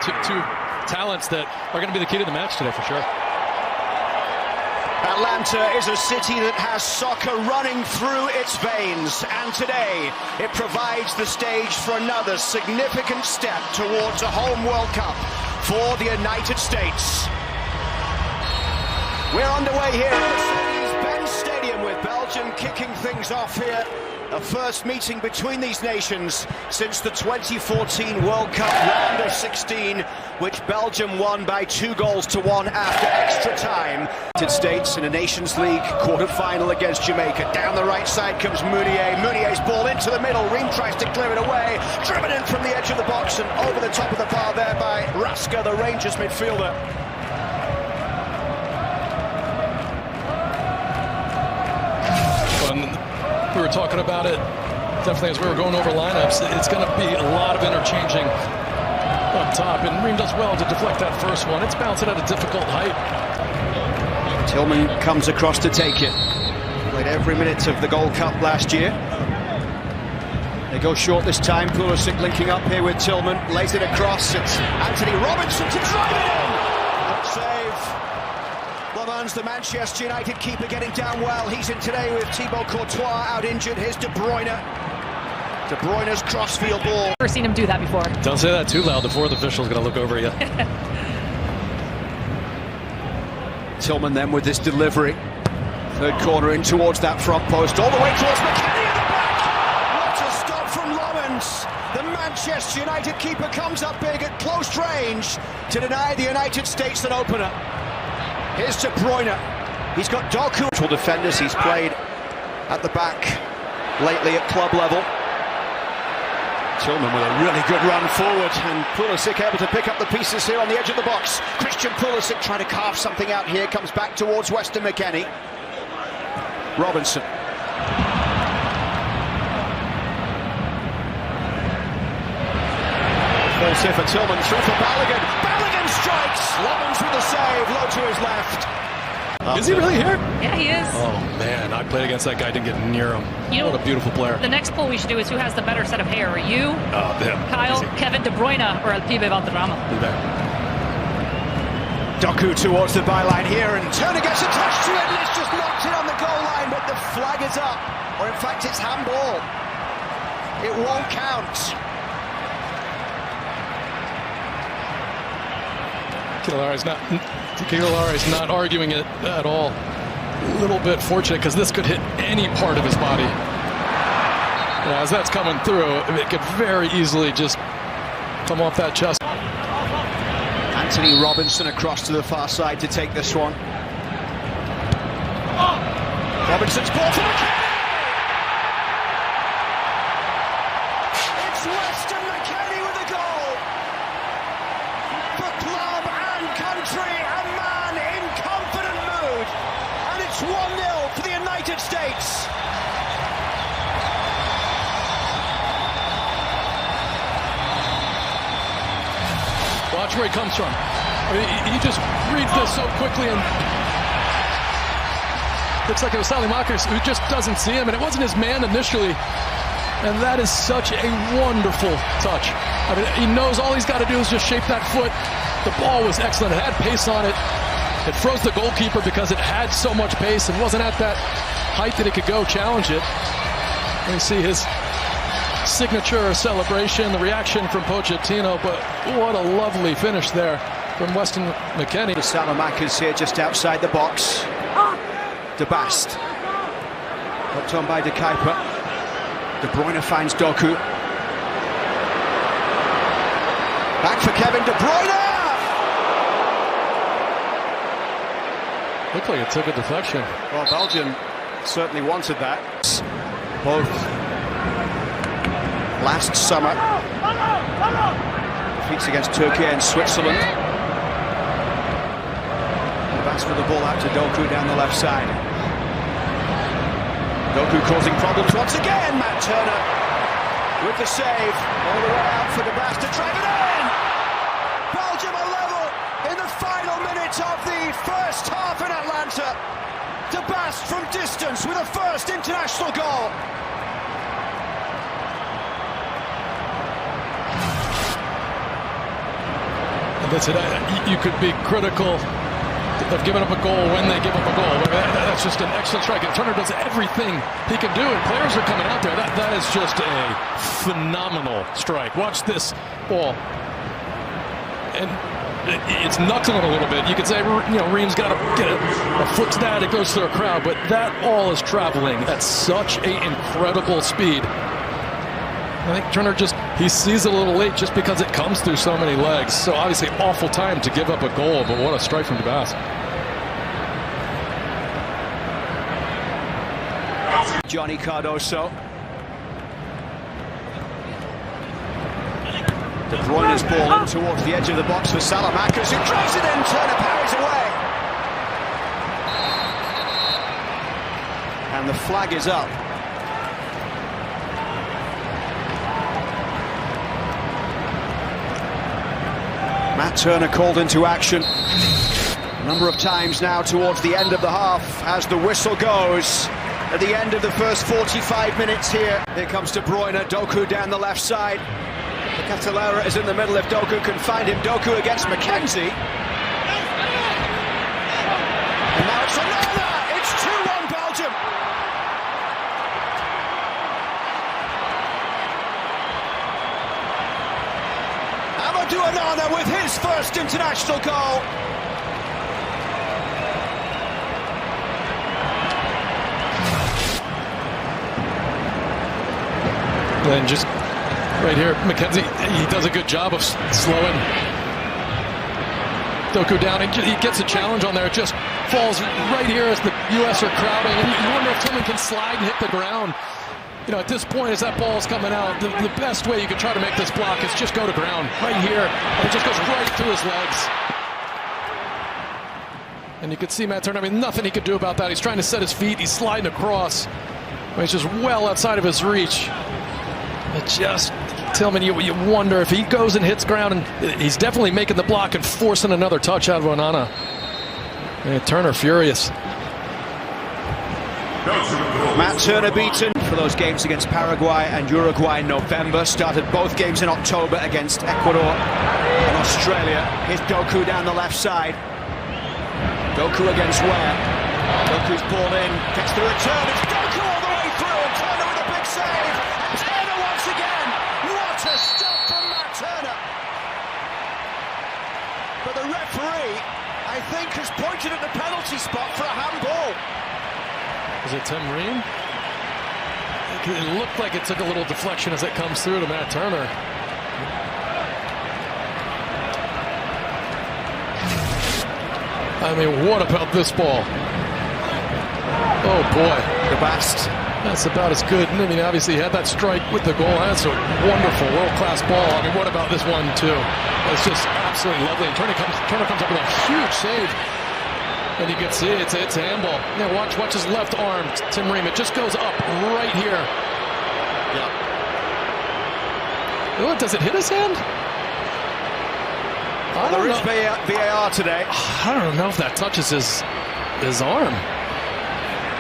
Two talents that are going to be the key to the match today for sure. Atlanta is a city that has soccer running through its veins, and today it provides the stage for another significant step towards a home World Cup for the United States. We're underway here at Mercedes-Benz Stadium with Belgium kicking things off here. A first meeting between these nations since the 2014 World Cup round of 16, which Belgium won by 2-1 after extra time. United States in a Nations League quarter-final against Jamaica. Down the right side comes Meunier. Meunier's ball into the middle. Ream tries to clear it away. Driven in from the edge of the box and over the top of the bar there by Raska, the Rangers midfielder. We were talking about it definitely as we were going over lineups. It's going to be a lot of interchanging up top, and Ream does well to deflect that first one. It's bouncing at a difficult height. Tillman comes across to take it. Played every minute of the Gold Cup last year. They go short this time. Pulisic linking up here with Tillman. Lays it across. It's Anthony Robinson to drive it in. Good save. Lemans, the Manchester United keeper, getting down well. He's in today with Thibaut Courtois out injured. Here's De Bruyne. De Bruyne's crossfield ball. Never seen him do that before. Don't say that too loud. The fourth official's going to look over you. Tillman then with this delivery. Third corner in towards that front post. All the way towards McKennie at the back. What a stop from Lemans. The Manchester United keeper comes up big at close range to deny the United States an opener. Here's De Bruyne. He's got Doku. Defenders he's played at the back lately at club level. Tillman with a really good run forward, and Pulisic able to pick up the pieces here on the edge of the box. Christian Pulisic trying to carve something out here, comes back towards Weston McKennie. Robinson. Falls here for Tillman, through for Balogun. Balogun strikes! Lemans with the save, low to his left. Is he really here? Yeah, he is. Oh, man, I played against that guy, didn't get near him. You know, what a beautiful player. The next poll we should do is who has the better set of hair. You, Kyle, easy. Kevin De Bruyne, or Alpibe Valderrama. Doku towards the byline here, and Turner gets attached to it, and it's just knocked in on the goal line, but the flag is up. Or in fact, it's handball. It won't count. Keylari's not arguing it at all. A little bit fortunate because this could hit any part of his body. Yeah, as that's coming through, it could very easily just come off that chest. Anthony Robinson across to the far side to take this one. Robinson's ball to McKennie! It's Weston McKennie with a goal! For club and country, a man in confident mood. And it's 1-0 for the United States. Watch where he comes from. I mean, he just reads this so quickly, and looks like it was Salimakers who just doesn't see him, and it wasn't his man initially. And that is such a wonderful touch. I mean, he knows all he's got to do is just shape that foot. The ball was excellent. It had pace on it. It froze the goalkeeper because it had so much pace and wasn't at that height that it could go challenge it. And you see his signature celebration, the reaction from Pochettino, but what a lovely finish there from Weston McKennie. Salamakers here just outside the box. De Bast. Hooked on by De Kuiper. De Bruyne finds Doku. Back for Kevin De Bruyne! Looked like it took a deflection. Well, Belgium certainly wanted that. Both last summer. Defeats against Turkey and Switzerland. De Bast with the ball out to Doku down the left side. Doku causing problems once again. Matt Turner with the save. All the way out for De Bast to drive it in. Belgium are level in the final minutes of the first half in Atlanta. De Bast from distance with a first international goal. Listen, you could be critical of giving up a goal when they give up a goal. That's just an excellent strike. And Turner does everything he can do, and players are coming out there. That is just a phenomenal strike. Watch this ball. And it's knuckling it a little bit. You could say, Ream's got to get a foot to that. It goes through a crowd, but that ball is traveling at such an incredible speed. I think Turner he sees it a little late just because it comes through so many legs. So obviously awful time to give up a goal, but what a strike from DeBass. Johnny Cardoso. De Bruyne's ball in towards the edge of the box for Salamanca's, who tries it in, Turner parries away. And the flag is up. Matt Turner called into action a number of times now towards the end of the half as the whistle goes. At the end of the first 45 minutes here. Here comes De Bruyne, Doku down the left side. Catalera is in the middle if Doku can find him. Doku against McKenzie. And now it's another! It's 2-1 Belgium! Amadou Onana with his first international goal. And just right here, McKenzie, he does a good job of slowing Doku down. He gets a challenge on there. It just falls right here as the U.S. are crowding. And you wonder if someone can slide and hit the ground. At this point, as that ball's coming out, the best way you can try to make this block is just go to ground right here. And it just goes right through his legs. And you can see Matt Turner, nothing he could do about that. He's trying to set his feet. He's sliding across. It's just well outside of his reach. But just, Tillman, you wonder if he goes and hits ground, and he's definitely making the block and forcing another touch out of Onana. And Turner furious. Matt Turner beaten for those games against Paraguay and Uruguay in November. Started both games in October against Ecuador and Australia. Here's Doku down the left side. Doku against Ware. Doku's ball in, gets the return. It's Doku all the way through, and Turner with a big save. And Turner once again. What a stop from Matt Turner. But the referee, I think, has pointed at the penalty spot for a handball. Is it Tim Ream? It looked like it took a little deflection as it comes through to Matt Turner. What about this ball? Oh boy. The best. That's about as good. Obviously he had that strike with the goal. That's a wonderful, world-class ball. What about this one too? It's just absolutely lovely. And Turner comes up with a huge save. And you can see it's a handball. Yeah, watch his left arm, Tim Ream. It just goes up right here. Yeah. Oh, does it hit his hand? There is VAR today. I don't know if that touches his arm.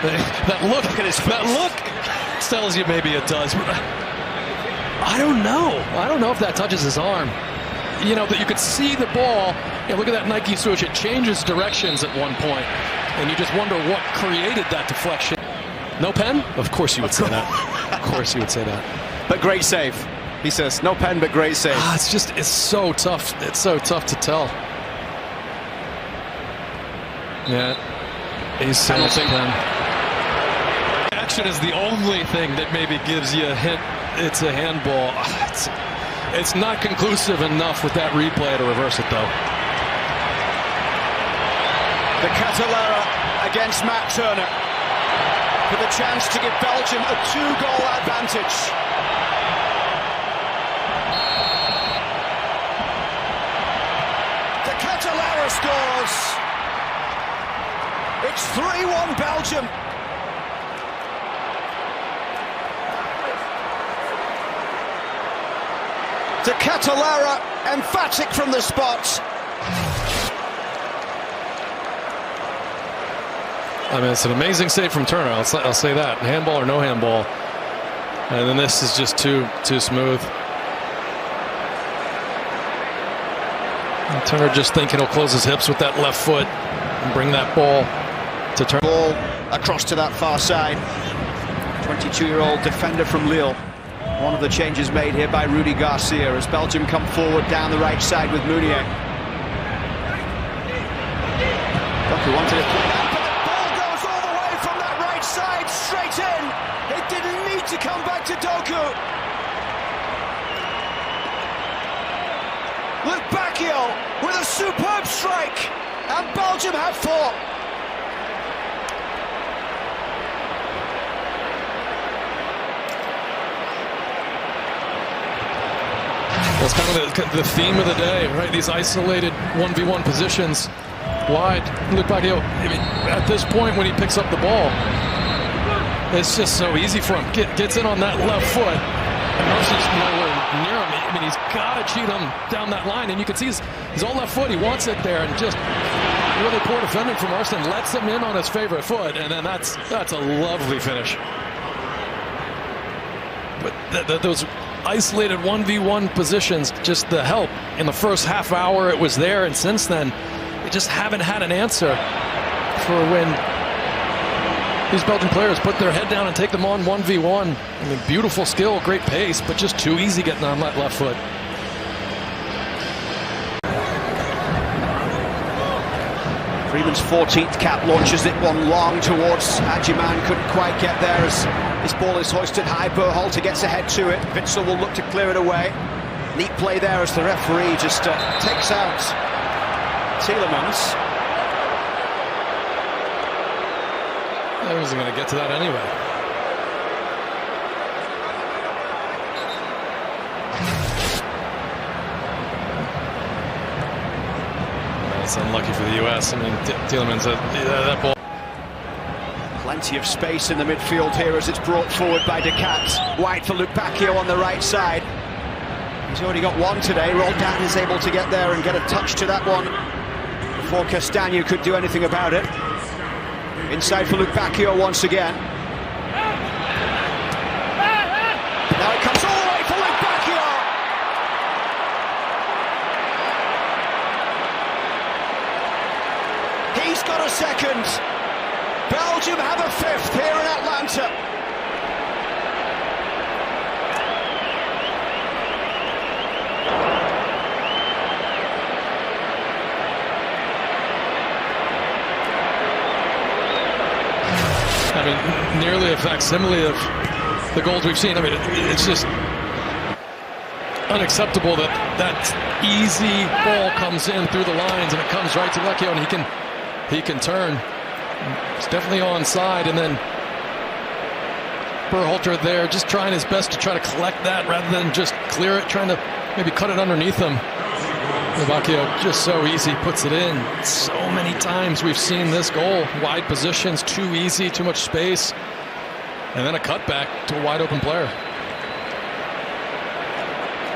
That look tells you maybe it does. But I don't know. I don't know if that touches his arm. That you could see the ball. Look at that Nike switch. It changes directions at one point, and you just wonder what created that deflection. No pen? Of course you would say that. Of course you would say that. But great save. He says, no pen, but great save. It's so tough. It's so tough to tell. Yeah. He's saying pen. Action is the only thing that maybe gives you a hint it's a handball. It's not conclusive enough with that replay to reverse it, though. The Catalera against Matt Turner for the chance to give Belgium a 2-goal advantage. The Catalera scores. It's 3-1 Belgium. De Catalera, emphatic from the spot. It's an amazing save from Turner. I'll say that. Handball or no handball. And then this is just too smooth. Turner just thinking he'll close his hips with that left foot and bring that ball to Turner. Ball across to that far side. 22-year-old defender from Lille. One of the changes made here by Rudy Garcia as Belgium come forward down the right side with Meunier. Doku wanted it played out, but the ball goes all the way from that right side straight in. It didn't need to come back to Doku. Luke Bacchio with a superb strike, and Belgium have 4. That's kind of the theme of the day, right? These isolated 1v1 positions wide. Luke Bacchio, I mean, at this point when he picks up the ball, it's just so easy for him. Gets in on that left foot, and Mercy's nowhere near him. I mean, he's got to cheat him down that line, and you can see his own left foot. He wants it there, and just really poor defending from Arsene lets him in on his favorite foot, and then that's a lovely finish. But those isolated 1v1 positions, just the help in the first half hour it was there, and since then they just haven't had an answer for when these Belgian players put their head down and take them on 1v1. I mean, beautiful skill, great pace, but just too easy getting on that left foot. Freeman's 14th cap launches it one long towards Adjiman, couldn't quite get there as this ball is hoisted high. Berhalter gets ahead to it. Witsel will look to clear it away. Neat play there as the referee just takes out Tielemans. I wasn't going to get to that anyway. It's unlucky for the U.S. I mean, Tielemans, that ball. Plenty of space in the midfield here as it's brought forward by De Cat. Wide for Luke Bacchio on the right side. He's already got one today. Roldan is able to get there and get a touch to that one before Castagna could do anything about it. Inside for Luke Bacchio once again. Now it comes all the way for Luke Bacchio. He's got a second. Belgium have a 5th here in Atlanta. I mean, nearly a facsimile of the goals we've seen. I mean, it's just unacceptable that that easy ball comes in through the lines and it comes right to Lecchio, and he can turn. It's definitely onside, and then Berhalter there just trying his best to try to collect that rather than just clear it, trying to maybe cut it underneath him. Bacchio just so easy, puts it in. So many times we've seen this goal. Wide positions, too easy, too much space. And then a cutback to a wide open player.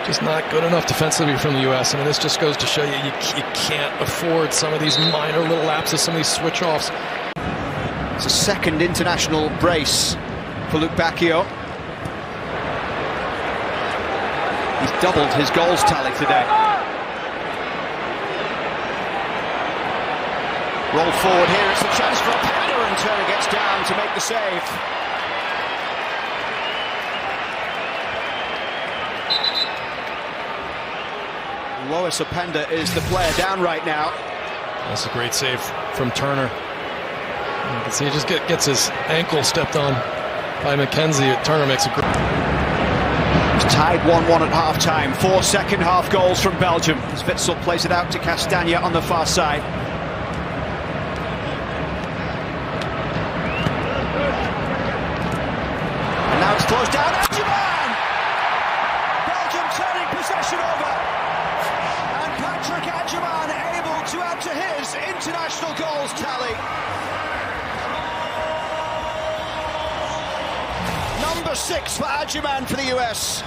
Just not good enough defensively from the U.S. I mean, this just goes to show you can't afford some of these minor little lapses, some of these switch-offs. It's a second international brace for Luke Bacchio. He's doubled his goals tally today. Roll forward here, it's a chance for a header, and Turner gets down to make the save. Lois Openda is the player down right now. That's a great save from Turner. You can see he just gets his ankle stepped on by McKenzie. Turner makes a great... It's tied 1-1 at half-time. 4 second-half goals from Belgium as Witsel plays it out to Castagna on the far side. And now it's closed down. Adjiman! Belgium turning possession over. And Patrick Adjiman able to add to his international goals tally. Number 6 for Adjiman for the US.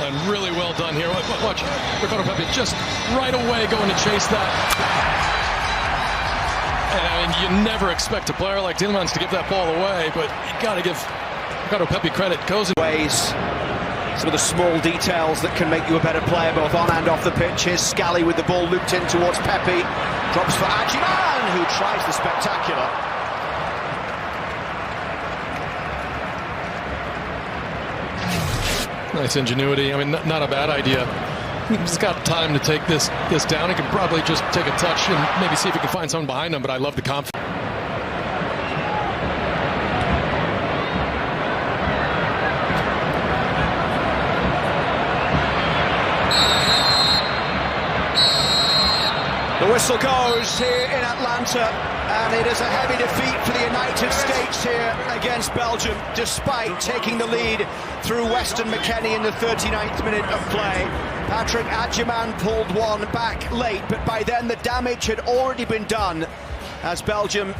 And really well done here. Watch, Ricardo Pepi just right away going to chase that. And you never expect a player like Tielemans to give that ball away, but you got to give Ricardo Pepi credit. Goes in ways. Some of the small details that can make you a better player, both on and off the pitch. Here's Scally with the ball looped in towards Pepe. Drops for Adjiman, who tries the spectacular. Nice ingenuity. I mean, not a bad idea. He's got time to take this down. He can probably just take a touch and maybe see if he can find someone behind him, but I love the confidence. The whistle goes here in Atlanta, and it is a heavy defeat for the United States here against Belgium, despite taking the lead through Weston McKennie in the 39th minute of play. Patrick Adjiman pulled one back late, but by then the damage had already been done as Belgium